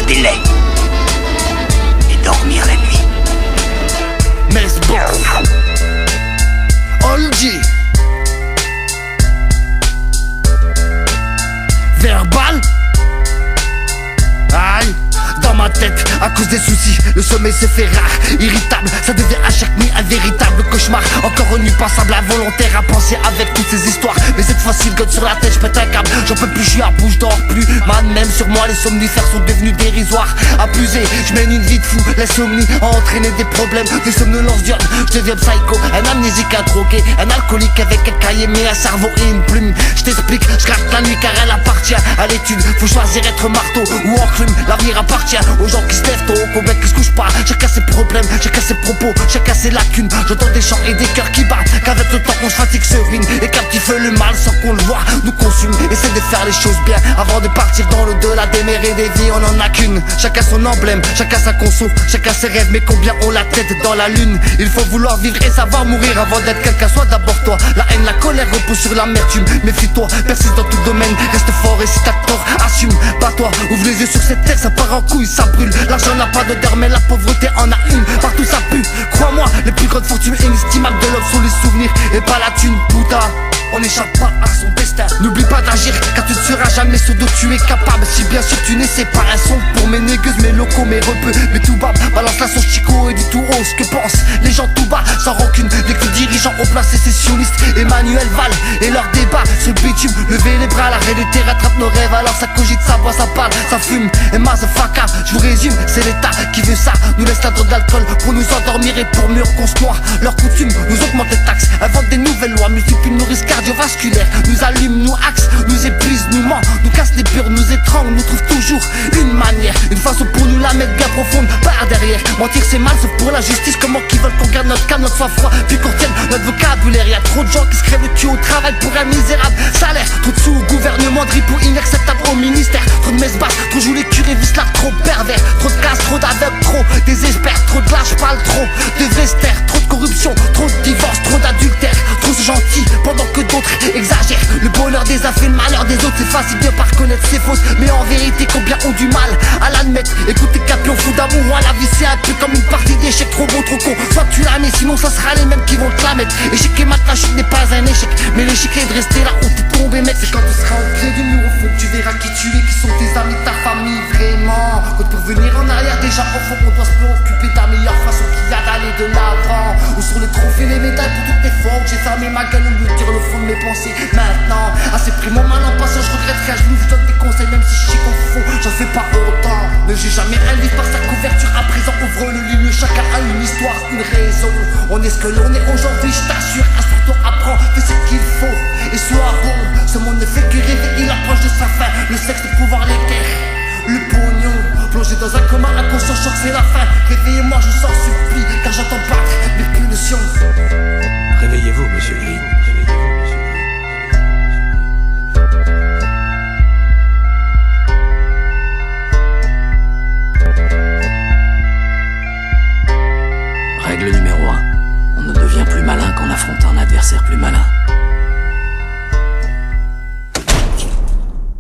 délai et dormir la nuit. Mesbov, Olgi, Verbal. Aïe, dans ma tête, à cause des soucis, le sommeil se fait rare, irritable, ça devient à chaque nuit un véritable cauchemar. Encore une nuit passable, involontaire à penser avec toutes ces histoires. Mais cette fois-ci, le god sur la tête, je pète un câble, j'en peux plus, je suis à bout, je dors plus. Man, même sur moi, les somnifères sont devenus dérisoires. Abusé, je mène une vie de fou, l'insomnie a entraîné des problèmes de somnolence diurne. Je deviens psycho, un amnésique, un drogué, un alcoolique avec un cahier, mais un cerveau et une plume. Je t'explique, je gratte la nuit car elle appartient à l'étude. Faut choisir être marteau ou enclume, l'avenir appartient aux gens qui se lèvent tôt, aux mecs qui se couchent pas. Chacun ses problèmes, chacun ses propos, chacun ses lacunes. J'entends des chants et des cœurs qui battent, qu'avec le temps on se fatigue, se ruine, et qu'un petit feu le mal sans qu'on le voit nous consume. Essaie de faire les choses bien avant de partir dans l'au-delà des mers et des vies, on en a qu'une. Chacun son emblème, chacun sa conso, chacun ses rêves, mais combien ont la tête dans la lune. Il faut vouloir vivre et savoir mourir avant d'être quelqu'un. Sois d'abord toi, la haine, la colère repose sur l'amertume. Méfie-toi, persiste dans tout domaine, reste fort et si t'as tort, assume. Bats-toi, ouvre les yeux sur cette terre, ça part en couille, ça brûle. L'argent n'a pas d'odeur mais la pauvreté en a une. Partout ça pue, crois-moi, les plus grandes fortunes inestimables de l'homme sont les souvenirs et pas la thune, putain. On n'échappe pas à son destin. N'oublie pas d'agir car tu ne seras jamais ce dont tu es capable. Si bien sûr tu n'essaies pas un son pour mes négueuses, mes locaux, mes repeux, mes tout bas. Balance la sauce Chico et dis tout haut ce que pensent les gens tout bas, sans rancune. Dès que dirigeants ont placé sécessionnistes, Emmanuel Val et leur débat sur le bitume. Levez les bras, la réalité rattrape nos rêves. Alors ça cogite, ça boit, ça parle, ça fume. Et motherfucker, je vous résume, c'est l'État qui veut ça. Nous laisse la drogue d'alcool pour nous endormir et pour mieux qu'on se noie. Leur coutume nous augmente les taxes, inventent des nouvelles lois, multiplient nos risques cardiovasculaires, nous allument, nous axent, nous épuisent, nous ment, nous casse les purs, nous étranglent, nous trouve toujours une manière, une façon pour nous la mettre bien profonde par derrière. Mentir c'est mal sauf pour la justice, comment qu'ils veulent qu'on garde notre calme, notre sang froid, puis qu'on tienne notre vocabulaire. Y'a trop de gens qui se crèvent le cul au travail pour un misérable salaire, trop de sous au gouvernement, de ripoux inacceptable au ministère, trop de messes basses, trop jouent les curés, vislards trop pervers, trop de casse, trop d'aveugles, trop désespère, trop de lâche, parle trop, de vestères, trop de corruption, trop de divorce, trop d'adultère, trop gentil pendant que d'autres exagèrent. Le bonheur des uns fait le malheur des autres, c'est facile de pas reconnaître c'est fausse, mais en vérité combien ont du mal à l'admettre. Écoutez Capion, fou d'amour, la vie c'est un peu comme une partie d'échecs, trop beau, trop con, soit tu la mets, sinon ça sera les mêmes qui vont te la mettre. Échec et mat, la chute n'est pas un échec, mais l'échec est de rester là où t'es tombé, mec. C'est quand tu seras au pied du mur au fond que tu verras qui tu es, qui sont tes amis, ta famille, vraiment. Quand pour venir en arrière déjà au fond, on doit se préoccuper de la meilleure façon qu'il y a d'aller de l'avant. Ou sur les trophées, les médailles pour toutes tes fois que j'ai fermé ma gueule au lieu de dire le fond de mes pensées. Maintenant, assez pris mon mal en passant, je regrette rien, je donne des conseils même si je sais qu'au fond, j'en fais pas autant. Ne j'ai jamais un livre par sa couverture, à présent ouvre le livre, chacun a une histoire, une raison. On est ce que l'on est aujourd'hui, je t'assure, instruis-toi, apprends, fais ce qu'il faut et sois bon. Ce monde ne fait que rêver, il approche de sa fin, le sexe, le pouvoir, les guerres, le pognon. Plongé dans un coma inconscient, je sens que c'est la fin. Réveillez-moi, je sors supplie, car j'entends battre mes pulsions. Réveillez-vous, monsieur Green. Règle numéro 1. On ne devient plus malin qu'en affrontant un adversaire plus malin.